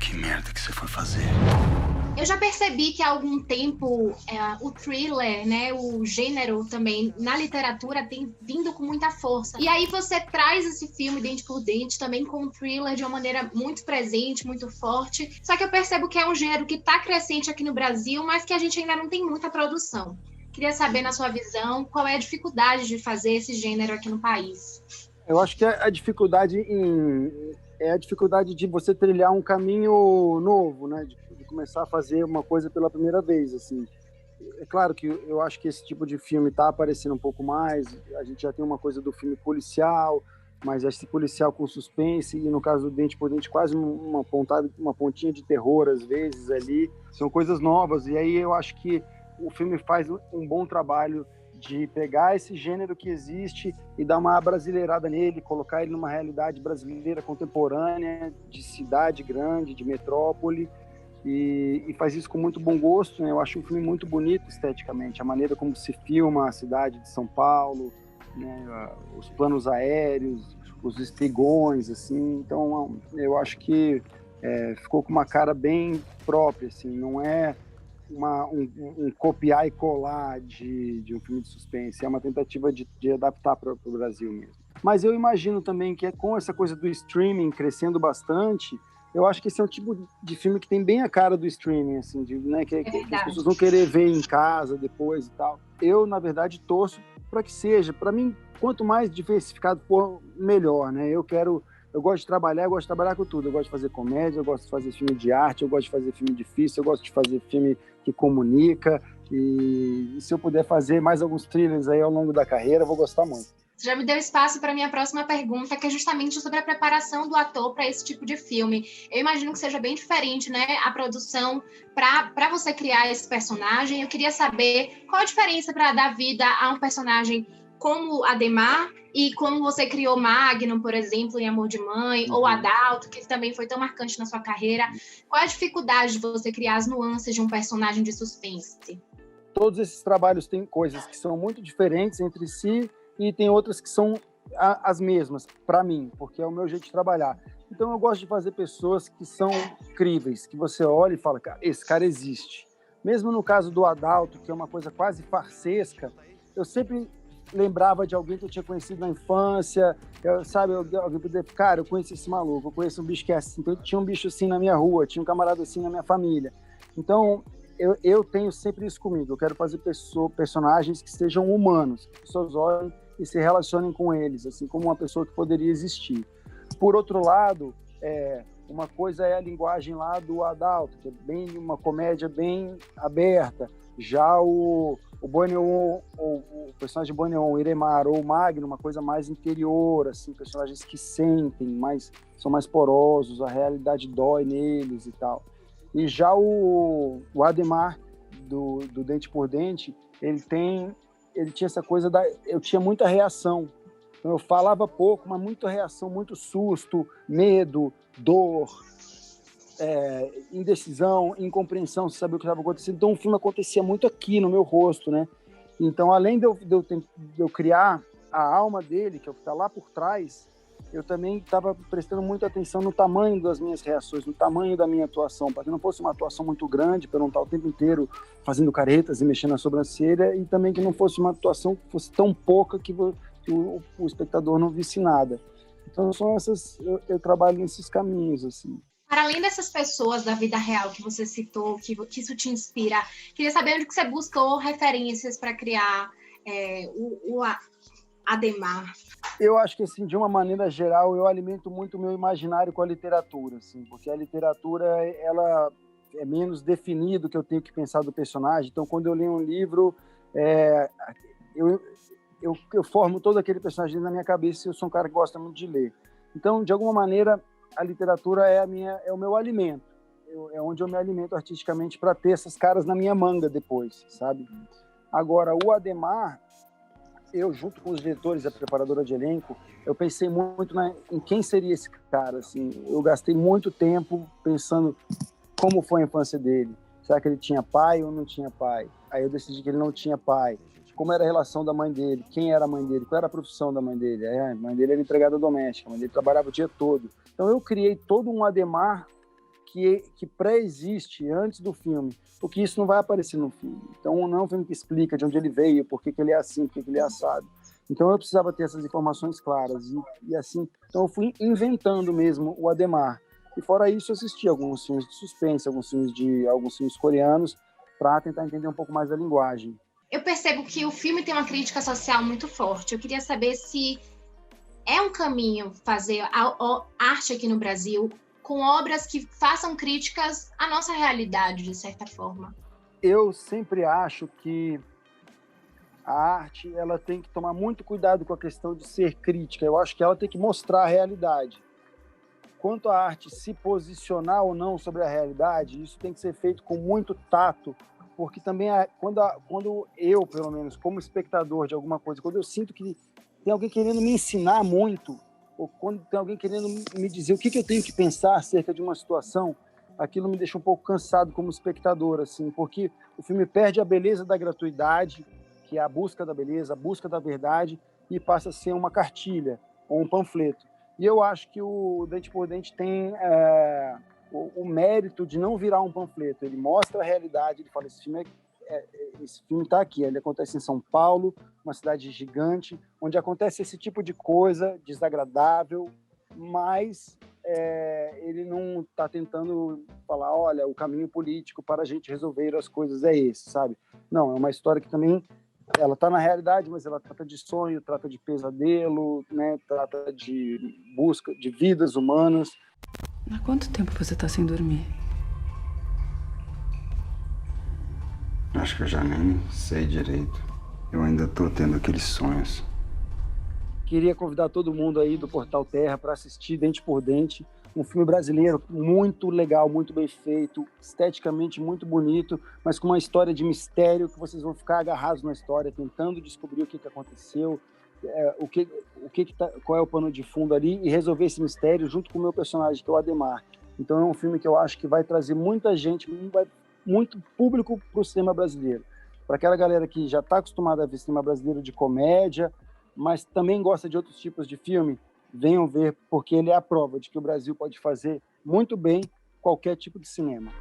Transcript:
Que merda que você foi fazer? Eu já percebi que há algum tempo o thriller, né, o gênero também na literatura tem vindo com muita força. E aí você traz esse filme Dente por Dente também com o thriller de uma maneira muito presente, muito forte. Só que eu percebo que é um gênero que está crescente aqui no Brasil, mas que a gente ainda não tem muita produção. Queria saber, na sua visão, qual é a dificuldade de fazer esse gênero aqui no país. Eu acho que a dificuldade é a dificuldade de você trilhar um caminho novo, né? De começar a fazer uma coisa pela primeira vez, assim. É claro que eu acho que esse tipo de filme está aparecendo um pouco mais. A gente já tem uma coisa do filme policial, mas esse policial com suspense e no caso do Dente por Dente quase uma pontinha de terror às vezes ali. São coisas novas e aí eu acho que o filme faz um bom trabalho de pegar esse gênero que existe e dar uma brasileirada nele, colocar ele numa realidade brasileira contemporânea, de cidade grande, de metrópole, e faz isso com muito bom gosto, né? Eu acho um filme muito bonito esteticamente, a maneira como se filma a cidade de São Paulo, né? Os planos aéreos, os espigões, assim, então eu acho que ficou com uma cara bem própria, assim, não é um copiar e colar de um filme de suspense, é uma tentativa de adaptar para o Brasil mesmo. Mas eu imagino também que com essa coisa do streaming crescendo bastante, eu acho que esse é um tipo de filme que tem bem a cara do streaming, assim, né, que as pessoas vão querer ver em casa depois e tal. Eu, na verdade, torço para que seja. Para mim, quanto mais diversificado for, melhor, né? Eu gosto de trabalhar com tudo. Eu gosto de fazer comédia, eu gosto de fazer filme de arte, eu gosto de fazer filme difícil, eu gosto de fazer filme que comunica. E se eu puder fazer mais alguns thrillers aí ao longo da carreira, eu vou gostar muito. Você já me deu espaço para a minha próxima pergunta, que é justamente sobre a preparação do ator para esse tipo de filme. Eu imagino que seja bem diferente, né, a produção para você criar esse personagem. Eu queria saber qual a diferença para dar vida a um personagem como Ademar e como você criou Magnum, por exemplo, em Amor de Mãe, ou Adalto, que também foi tão marcante na sua carreira. Qual a dificuldade de você criar as nuances de um personagem de suspense? Todos esses trabalhos têm coisas que são muito diferentes entre si e tem outras que são as mesmas, para mim, porque é o meu jeito de trabalhar. Então eu gosto de fazer pessoas que são críveis, que você olha e fala, cara, esse cara existe. Mesmo no caso do Adalto, que é uma coisa quase farsesca, eu sempre lembrava de alguém que eu tinha conhecido na infância, alguém poder, cara, eu conheci esse maluco, eu conheço um bicho que é assim, então, tinha um bicho assim na minha rua, tinha um camarada assim na minha família. Então, eu tenho sempre isso comigo, eu quero fazer personagens que sejam humanos, que as pessoas olhem e se relacionem com eles, assim como uma pessoa que poderia existir. Por outro lado, uma coisa é a linguagem lá do Adalto, que é bem uma comédia bem aberta. Já o Boneon, o personagem Boneon, o Iremar ou o Magno, uma coisa mais interior, assim, personagens que sentem, são mais porosos, a realidade dói neles e tal. E já o Ademar, do Dente por Dente, ele tinha essa coisa eu tinha muita reação. Então eu falava pouco, mas muita reação, muito susto, medo, dor, indecisão, incompreensão, sem saber o que estava acontecendo. Então o filme acontecia muito aqui no meu rosto, né? Então, além de eu criar a alma dele, que é o que está lá por trás, eu também estava prestando muita atenção no tamanho das minhas reações, no tamanho da minha atuação, para que não fosse uma atuação muito grande, para não estar o tempo inteiro fazendo caretas e mexendo na sobrancelha, e também que não fosse uma atuação que fosse tão pouca que o espectador não visse nada. Então, são essas, eu trabalho nesses caminhos, assim. Para além dessas pessoas da vida real que você citou, que isso te inspira, queria saber onde que você buscou referências para criar o Ademar. Eu acho que, assim, de uma maneira geral, eu alimento muito o meu imaginário com a literatura, assim, porque a literatura, ela é menos definido que eu tenho que pensar do personagem. Então, quando eu leio um livro, eu formo todo aquele personagem na minha cabeça e eu sou um cara que gosta muito de ler. Então, de alguma maneira, a literatura é o meu alimento. É onde eu me alimento artisticamente para ter essas caras na minha manga depois, sabe? Agora, o Ademar, eu, junto com os diretores e a preparadora de elenco, eu pensei muito em quem seria esse cara, assim. Eu gastei muito tempo pensando como foi a infância dele. Será que ele tinha pai ou não tinha pai? Aí eu decidi que ele não tinha pai. como era a relação da mãe dele, quem era a mãe dele, qual era a profissão da mãe dele. A mãe dele era empregada doméstica, a mãe dele trabalhava o dia todo. Então eu criei todo um Adhemar que pré-existe antes do filme, porque isso não vai aparecer no filme. Então não é um filme que explica de onde ele veio, por que ele é assim, por que ele é assado. Então eu precisava ter essas informações claras e assim, então eu fui inventando mesmo o Adhemar. E fora isso, eu assisti alguns filmes de suspense, alguns filmes coreanos, para tentar entender um pouco mais da linguagem. Eu percebo que o filme tem uma crítica social muito forte. Eu queria saber se é um caminho fazer a arte aqui no Brasil com obras que façam críticas à nossa realidade, de certa forma. Eu sempre acho que a arte ela tem que tomar muito cuidado com a questão de ser crítica. Eu acho que ela tem que mostrar a realidade. Quanto à arte se posicionar ou não sobre a realidade, isso tem que ser feito com muito tato, porque também quando eu, pelo menos, como espectador de alguma coisa, quando eu sinto que tem alguém querendo me ensinar muito, ou quando tem alguém querendo me dizer o que eu tenho que pensar acerca de uma situação, aquilo me deixa um pouco cansado como espectador, assim, porque o filme perde a beleza da gratuidade, que é a busca da beleza, a busca da verdade, e passa a ser uma cartilha ou um panfleto. E eu acho que o Dente por Dente tem o mérito de não virar um panfleto. Ele mostra a realidade, ele fala, esse filme está aqui, ele acontece em São Paulo, uma cidade gigante, onde acontece esse tipo de coisa desagradável, mas ele não está tentando falar, olha, o caminho político para a gente resolver as coisas é esse, sabe? Não, é uma história que também ela está na realidade, mas ela trata de sonho, trata de pesadelo, né? Trata de busca de vidas humanas. Há quanto tempo você está sem dormir? Acho que eu já nem sei direito. Eu ainda tô tendo aqueles sonhos. Queria convidar todo mundo aí do Portal Terra para assistir Dente por Dente, um filme brasileiro muito legal, muito bem feito, esteticamente muito bonito, mas com uma história de mistério que vocês vão ficar agarrados na história, tentando descobrir o que aconteceu, qual é o pano de fundo ali e resolver esse mistério junto com o meu personagem, que é o Adhemar. Então é um filme que eu acho que vai trazer muita gente, muito público para o cinema brasileiro. Para aquela galera que já está acostumada a ver cinema brasileiro de comédia, mas também gosta de outros tipos de filme, venham ver, porque ele é a prova de que o Brasil pode fazer muito bem qualquer tipo de cinema.